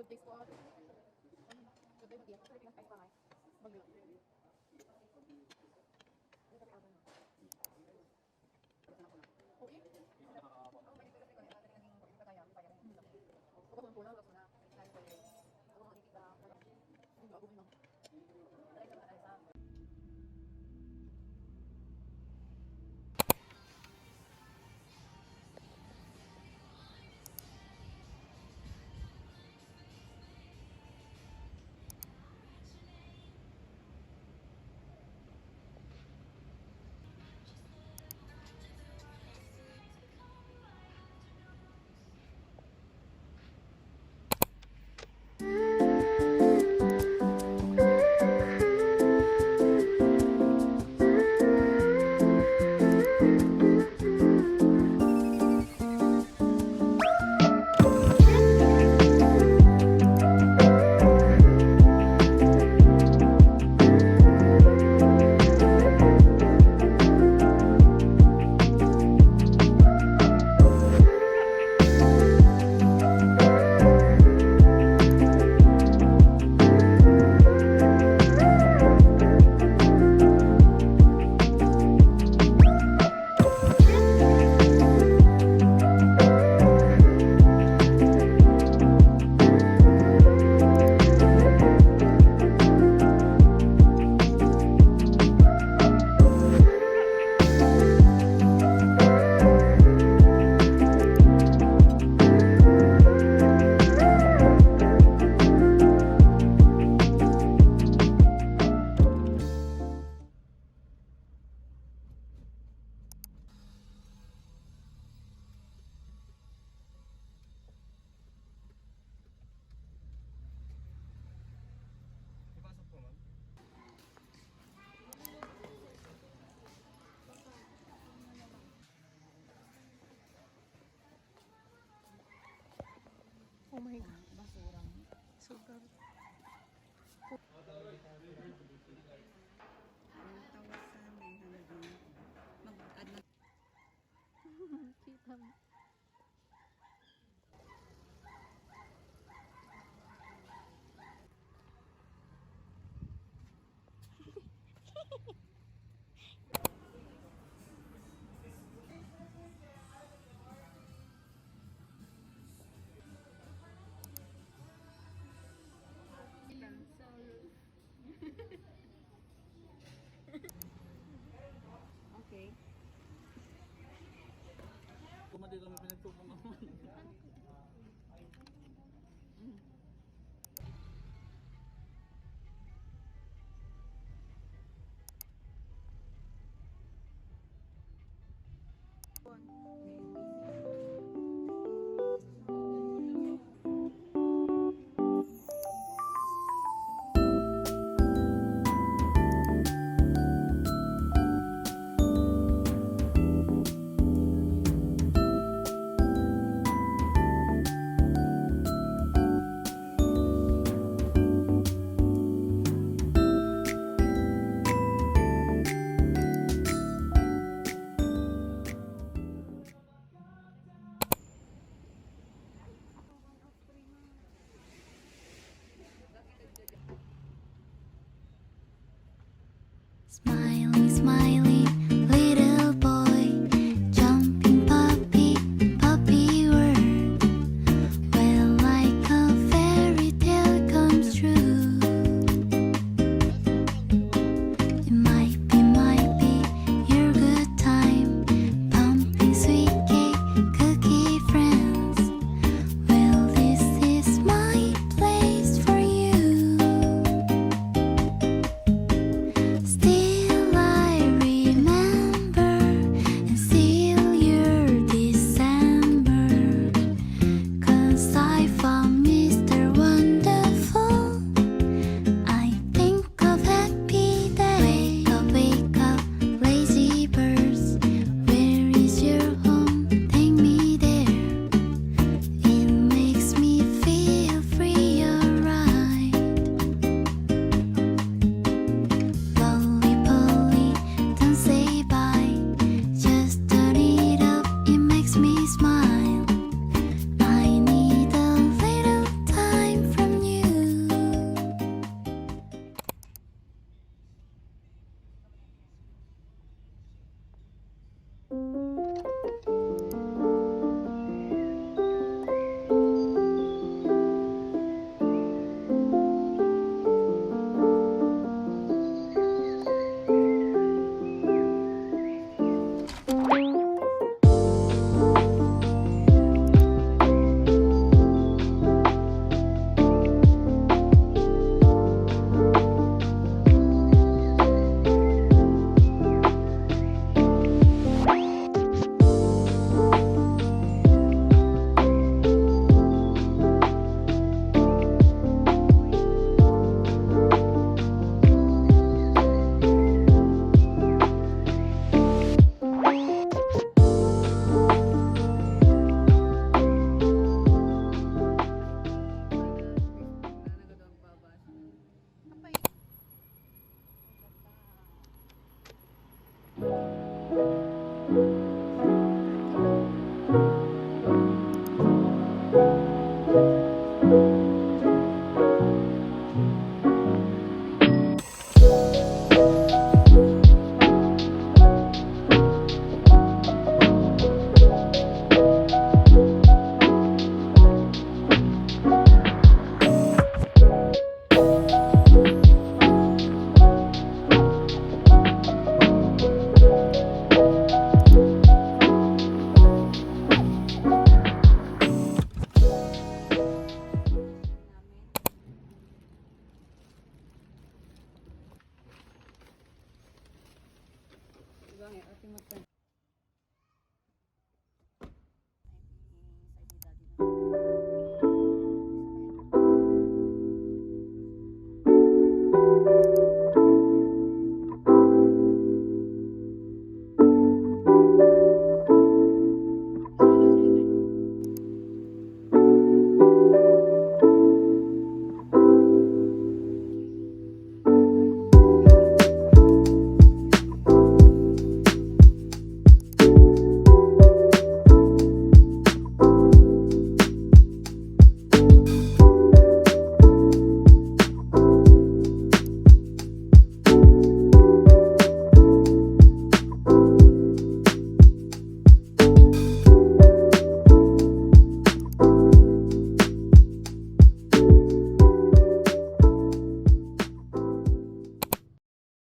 Good taste po. Good day, Baguio. Oh my God. Basurang. Sugar. Kita mo. Okay. Smiley, smiley, little boy, jumping puppy, puppy world. Well, like a fairy tale comes true. It might be your good time, pumping sweet cake, cookie friends. Well, this is my place for you. Still I remember and still your December, 'cause I found Mr. Wonderful. I think of happy day. Wake up, lazy birds. Where is your home? Take me there. It makes me feel free, alright. Lolly Polly, don't say bye. Just turn it up, it makes me smile. I need a little time from you. Bang, ating magtan.